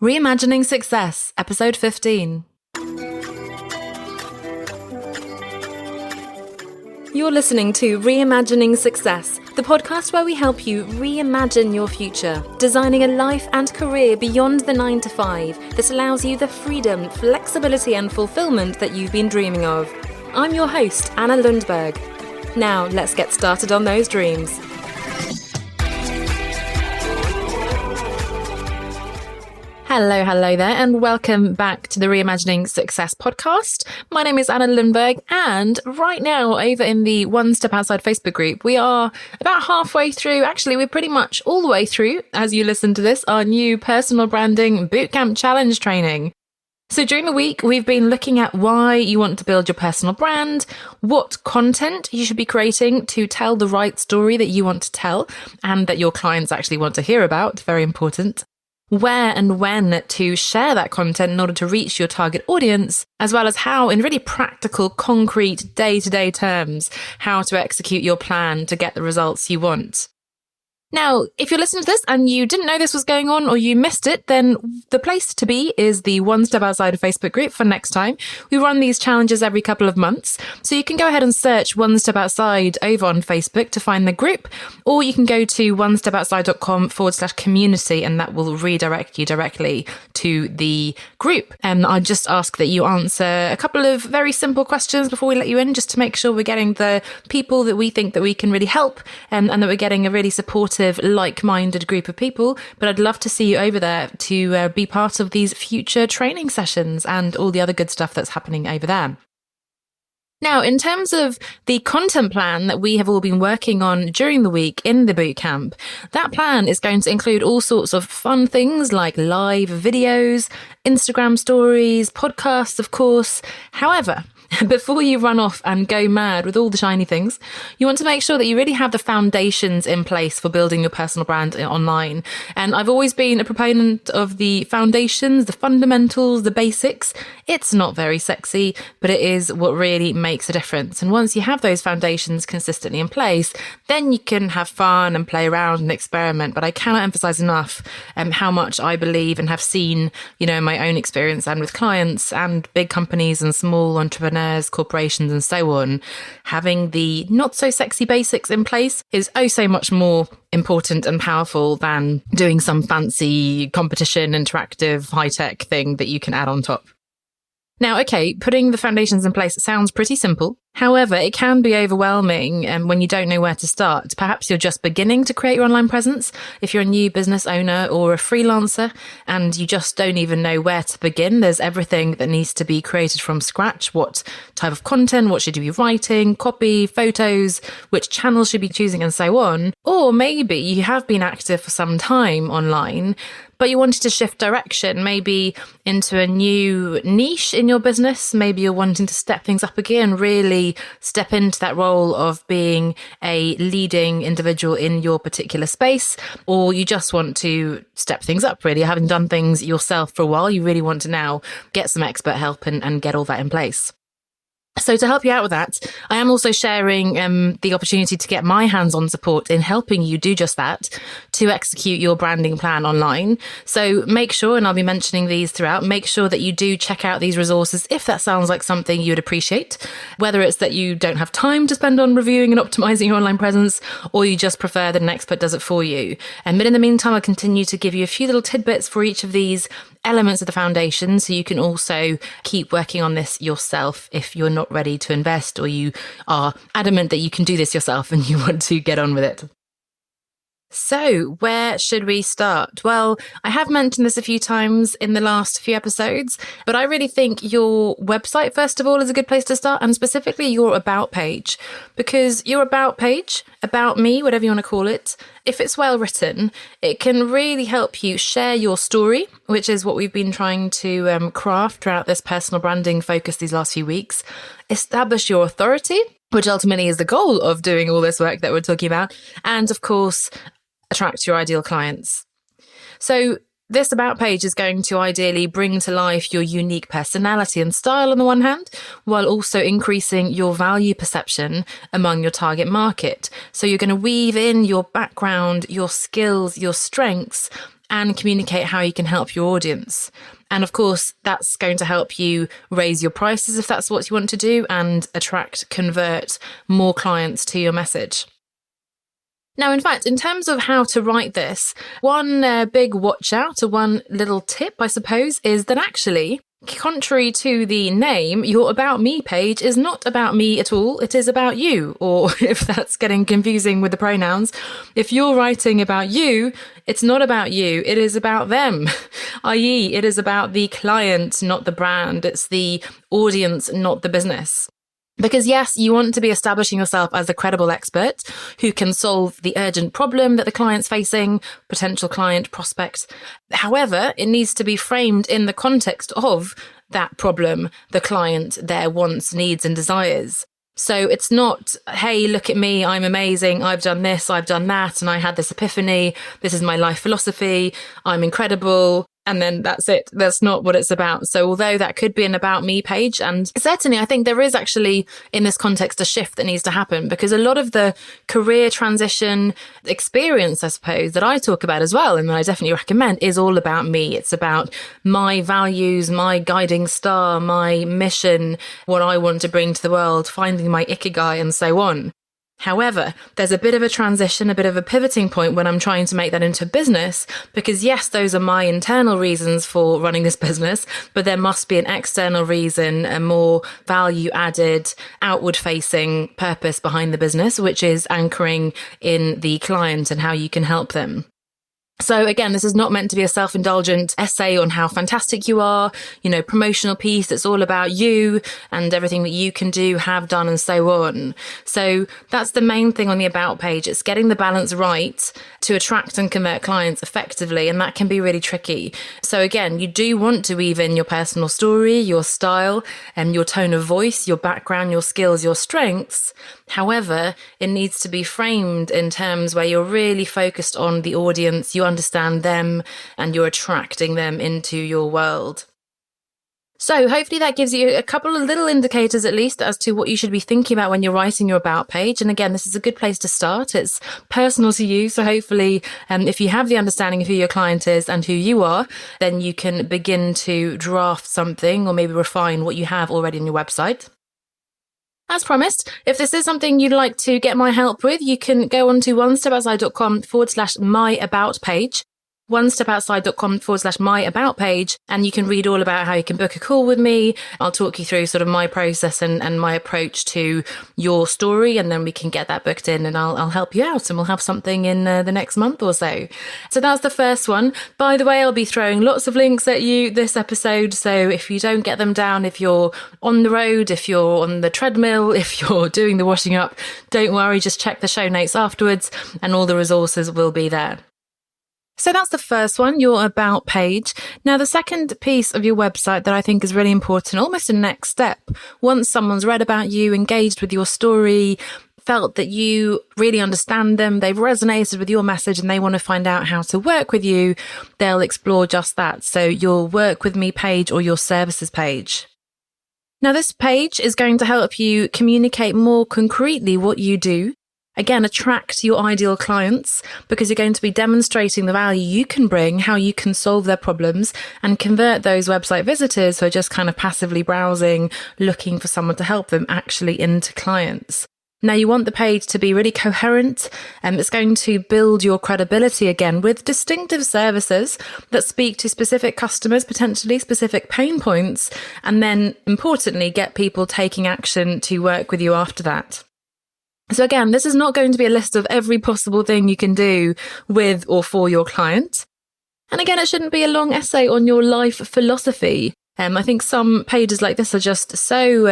Reimagining Success, Episode 15. You're listening to Reimagining Success, the podcast where we help you reimagine your future, designing a life and career beyond the 9 to 5 that allows you the freedom, flexibility and fulfillment that you've been dreaming of. I'm your host, Anna Lundberg. Now, let's get started on those dreams. Hello there, and welcome back to the Reimagining Success podcast. My name is Anna Lundberg, and right now over in the One Step Outside Facebook group, we are about halfway through, actually we're pretty much all the way through, as you listen to this, our new personal branding bootcamp challenge training. So during the week, we've been looking at why you want to build your personal brand, what content you should be creating to tell the right story that you want to tell and that your clients actually want to hear about, very important. Where and when to share that content in order to reach your target audience, as well as how, in really practical, concrete, day-to-day terms, how to execute your plan to get the results you want. Now, if you're listening to this and you didn't know this was going on or you missed it, then the place to be is the One Step Outside of Facebook group for next time. We run these challenges every couple of months. So you can go ahead and search One Step Outside over on Facebook to find the group, or you can go to onestepoutside.com/community and that will redirect you directly to the group. I just ask that you answer a couple of very simple questions before we let you in, just to make sure we're getting the people that we think that we can really help and that we're getting a really supportive, like-minded group of people. But I'd love to see you over there to be part of these future training sessions and all the other good stuff that's happening over there. Now, in terms of the content plan that we have all been working on during the week in the bootcamp, that plan is going to include all sorts of fun things like live videos, Instagram stories, podcasts, of course. However, before you run off and go mad with all the shiny things, you want to make sure that you really have the foundations in place for building your personal brand online. And I've always been a proponent of the foundations, the fundamentals, the basics. It's not very sexy, but it is what really makes a difference. And once you have those foundations consistently in place, then you can have fun and play around and experiment. But I cannot emphasize enough how much I believe and have seen, in my own experience and with clients and big companies and small entrepreneurs, corporations and so on, having the not so sexy basics in place is so much more important and powerful than doing some fancy competition, interactive, high-tech thing that you can add on top. Now, okay, putting the foundations in place sounds pretty simple. However, it can be overwhelming when you don't know where to start. Perhaps you're just beginning to create your online presence. If you're a new business owner or a freelancer and you just don't even know where to begin, there's everything that needs to be created from scratch. What type of content, what should you be writing, copy, photos, which channels should you be choosing and so on. Or maybe you have been active for some time online, but you wanted to shift direction, maybe into a new niche in your business. Maybe you're wanting to step things up again, really step into that role of being a leading individual in your particular space, or you just want to step things up, really. Having done things yourself for a while, you really want to now get some expert help and get all that in place. So to help you out with that, I am also sharing the opportunity to get my hands-on support in helping you do just that, to execute your branding plan online. So make sure, and I'll be mentioning these throughout, make sure that you do check out these resources if that sounds like something you would appreciate, whether it's that you don't have time to spend on reviewing and optimizing your online presence, or you just prefer that an expert does it for you. But in the meantime, I'll continue to give you a few little tidbits for each of these elements of the foundation, so you can also keep working on this yourself if you're not ready to invest, or you are adamant that you can do this yourself and you want to get on with it. So, where should we start? Well, I have mentioned this a few times in the last few episodes, but I really think your website, first of all, is a good place to start, and specifically your About page, because your About page, About Me, whatever you want to call it, if it's well written, it can really help you share your story, which is what we've been trying to craft throughout this personal branding focus these last few weeks, establish your authority, which ultimately is the goal of doing all this work that we're talking about, and of course, attract your ideal clients. So this About page is going to ideally bring to life your unique personality and style on the one hand, while also increasing your value perception among your target market. So you're going to weave in your background, your skills, your strengths, and communicate how you can help your audience. And of course, that's going to help you raise your prices if that's what you want to do, and convert more clients to your message. Now, in fact, in terms of how to write this, one big watch out, or one little tip, I suppose, is that actually, contrary to the name, your About Me page is not about me at all. It is about you. Or if that's getting confusing with the pronouns, if you're writing about you, it's not about you. It is about them, i.e. it is about the client, not the brand. It's the audience, not the business. Because yes, you want to be establishing yourself as a credible expert who can solve the urgent problem that the client's facing, potential client, prospect. However, it needs to be framed in the context of that problem, the client, their wants, needs, and desires. So it's not, hey, look at me, I'm amazing, I've done this, I've done that, and I had this epiphany, this is my life philosophy, I'm incredible, and then that's it. That's not what it's about. So although that could be an About Me page, and certainly I think there is actually in this context a shift that needs to happen, because a lot of the career transition experience, I suppose, that I talk about as well, and that I definitely recommend, is all about me. It's about my values, my guiding star, my mission, what I want to bring to the world, finding my ikigai, and so on. However, there's a bit of a transition, a bit of a pivoting point when I'm trying to make that into business, because yes, those are my internal reasons for running this business, but there must be an external reason, a more value added, outward facing purpose behind the business, which is anchoring in the client and how you can help them. So again, this is not meant to be a self-indulgent essay on how fantastic you are, promotional piece that's all about you and everything that you can do, have done, and so on. So that's the main thing on the About page. It's getting the balance right to attract and convert clients effectively, and that can be really tricky. So again, you do want to weave in your personal story, your style, and your tone of voice, your background, your skills, your strengths. However, it needs to be framed in terms where you're really focused on the audience, you understand them, and you're attracting them into your world. So hopefully that gives you a couple of little indicators at least as to what you should be thinking about when you're writing your About page. And again, this is a good place to start. It's personal to you. So hopefully if you have the understanding of who your client is and who you are, then you can begin to draft something or maybe refine what you have already on your website. As promised, if this is something you'd like to get my help with, you can go on to onestepoutside.com/myaboutpage. onestepoutside.com/myaboutpage, and you can read all about how you can book a call with me. I'll talk you through sort of my process and my approach to your story, and then we can get that booked in, and I'll help you out, and we'll have something in the next month or so. So that's the first one. By the way, I'll be throwing lots of links at you this episode, so if you don't get them down, if you're on the road, if you're on the treadmill, if you're doing the washing up, don't worry, just check the show notes afterwards, and all the resources will be there. So that's the first one, your About page. Now, the second piece of your website that I think is really important, almost a next step, once someone's read about you, engaged with your story, felt that you really understand them, they've resonated with your message, and they want to find out how to work with you, they'll explore just that. So your Work With Me page or your Services page. Now, this page is going to help you communicate more concretely what you do. Again, attract your ideal clients, because you're going to be demonstrating the value you can bring, how you can solve their problems, and convert those website visitors who are just kind of passively browsing, looking for someone to help them, actually into clients. Now, you want the page to be really coherent, and it's going to build your credibility again with distinctive services that speak to specific customers, potentially specific pain points, and then importantly, get people taking action to work with you after that. So again, this is not going to be a list of every possible thing you can do with or for your client. And again, it shouldn't be a long essay on your life philosophy. I think some pages like this are just so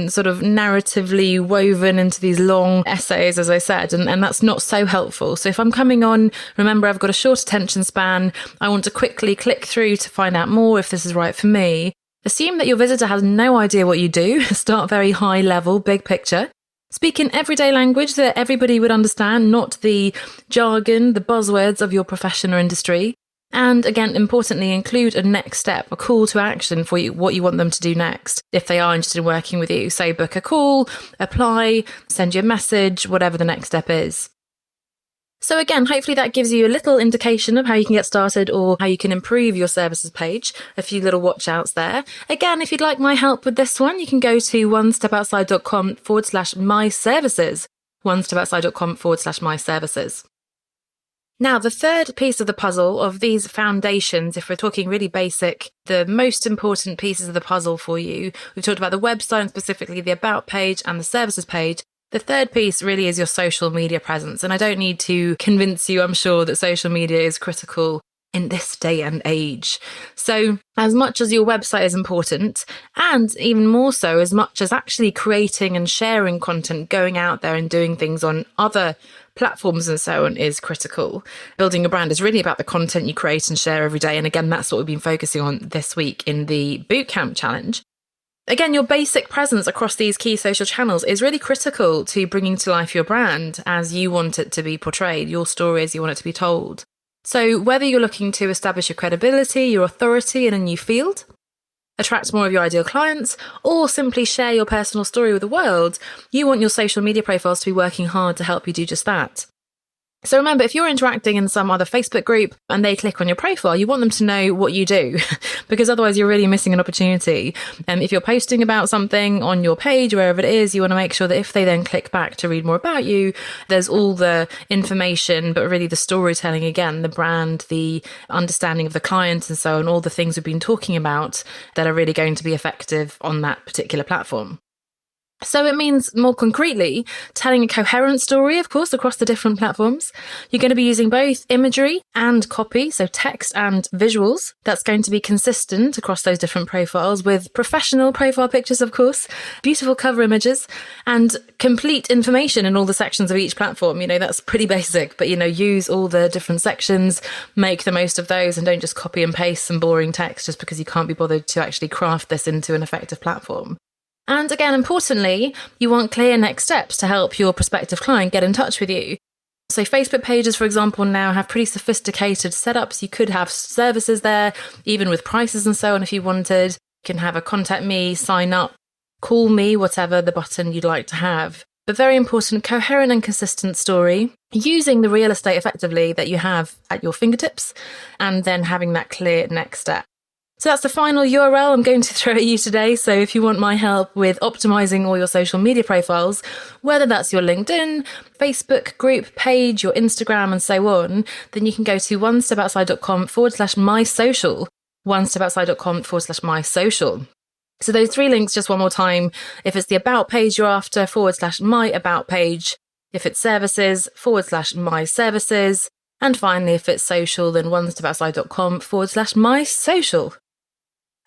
sort of narratively woven into these long essays, as I said, and that's not so helpful. So if I'm coming on, remember, I've got a short attention span. I want to quickly click through to find out more if this is right for me. Assume that your visitor has no idea what you do. Start very high level, big picture. Speak in everyday language that everybody would understand, not the jargon, the buzzwords of your profession or industry. And again, importantly, include a next step, a call to action for you, what you want them to do next, if they are interested in working with you. So book a call, apply, send you a message, whatever the next step is. So again, hopefully that gives you a little indication of how you can get started or how you can improve your services page. A few little watch outs there. Again, if you'd like my help with this one, you can go to onestepoutside.com/myservices. onestepoutside.com/myservices. Now, the third piece of the puzzle of these foundations, if we're talking really basic, the most important pieces of the puzzle for you, we've talked about the website and specifically the About page and the services page. The third piece really is your social media presence. And I don't need to convince you, I'm sure, that social media is critical in this day and age. So as much as your website is important, and even more so, as much as actually creating and sharing content, going out there and doing things on other platforms and so on is critical. Building a brand is really about the content you create and share every day. And again, that's what we've been focusing on this week in the Bootcamp Challenge. Again, your basic presence across these key social channels is really critical to bringing to life your brand as you want it to be portrayed, your story as you want it to be told. So whether you're looking to establish your credibility, your authority in a new field, attract more of your ideal clients, or simply share your personal story with the world, you want your social media profiles to be working hard to help you do just that. So remember, if you're interacting in some other Facebook group and they click on your profile, you want them to know what you do, because otherwise you're really missing an opportunity. If you're posting about something on your page, wherever it is, you want to make sure that if they then click back to read more about you, there's all the information, but really the storytelling again, the brand, the understanding of the client and so on, all the things we've been talking about that are really going to be effective on that particular platform. So it means more concretely telling a coherent story, of course, across the different platforms. You're going to be using both imagery and copy, so text and visuals. That's going to be consistent across those different profiles with professional profile pictures, of course, beautiful cover images and complete information in all the sections of each platform. That's pretty basic, but, use all the different sections, make the most of those and don't just copy and paste some boring text just because you can't be bothered to actually craft this into an effective platform. And again, importantly, you want clear next steps to help your prospective client get in touch with you. So Facebook pages, for example, now have pretty sophisticated setups. You could have services there, even with prices and so on if you wanted. You can have a contact me, sign up, call me, whatever the button you'd like to have. But very important, coherent and consistent story, using the real estate effectively that you have at your fingertips, and then having that clear next step. So that's the final URL I'm going to throw at you today. So if you want my help with optimizing all your social media profiles, whether that's your LinkedIn, Facebook group page, your Instagram and so on, then you can go to onestepoutside.com/mysocial, onestepoutside.com/mysocial. So those three links, just one more time. If it's the About page you're after, /my About page. If it's services, /my services. And finally, if it's social, then onestepoutside.com/my social.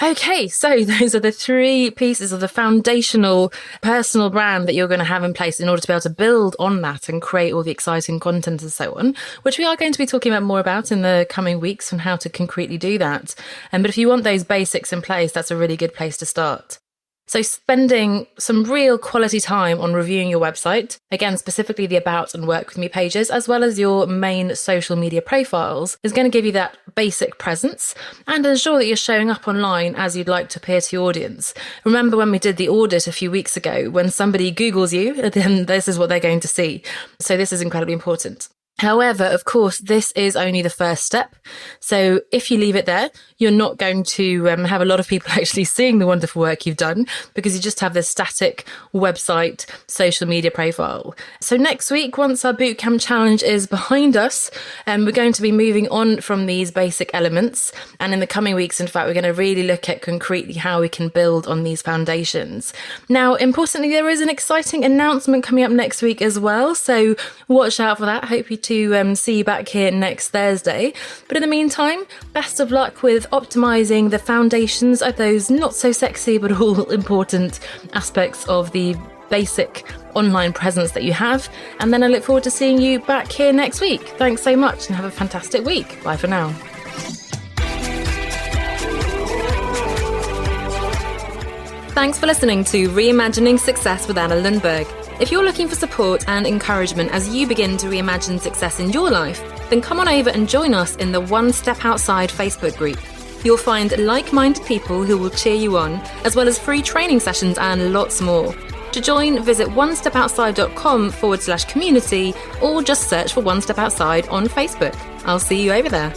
Okay, so those are the three pieces of the foundational personal brand that you're going to have in place in order to be able to build on that and create all the exciting content and so on, which we are going to be talking about more about in the coming weeks on how to concretely do that. But if you want those basics in place, that's a really good place to start. So spending some real quality time on reviewing your website, again, specifically the About and Work With Me pages, as well as your main social media profiles, is going to give you that basic presence and ensure that you're showing up online as you'd like to appear to your audience. Remember when we did the audit a few weeks ago, when somebody Googles you, then this is what they're going to see. So this is incredibly important. However, of course, this is only the first step. So if you leave it there, you're not going to have a lot of people actually seeing the wonderful work you've done because you just have this static website, social media profile. So next week, once our Bootcamp Challenge is behind us, we're going to be moving on from these basic elements. And in the coming weeks, in fact, we're going to really look at concretely how we can build on these foundations. Now, importantly, there is an exciting announcement coming up next week as well. So watch out for that. Hope you to see you back here next Thursday. But in the meantime, best of luck with optimizing the foundations of those not so sexy but all important aspects of the basic online presence that you have. And then I look forward to seeing you back here next week. Thanks so much and have a fantastic week. Bye for now. Thanks for listening to Reimagining Success with Anna Lundberg. If you're looking for support and encouragement as you begin to reimagine success in your life, then come on over and join us in the One Step Outside Facebook group. You'll find like-minded people who will cheer you on, as well as free training sessions and lots more. To join, visit onestepoutside.com/community or just search for One Step Outside on Facebook. I'll see you over there.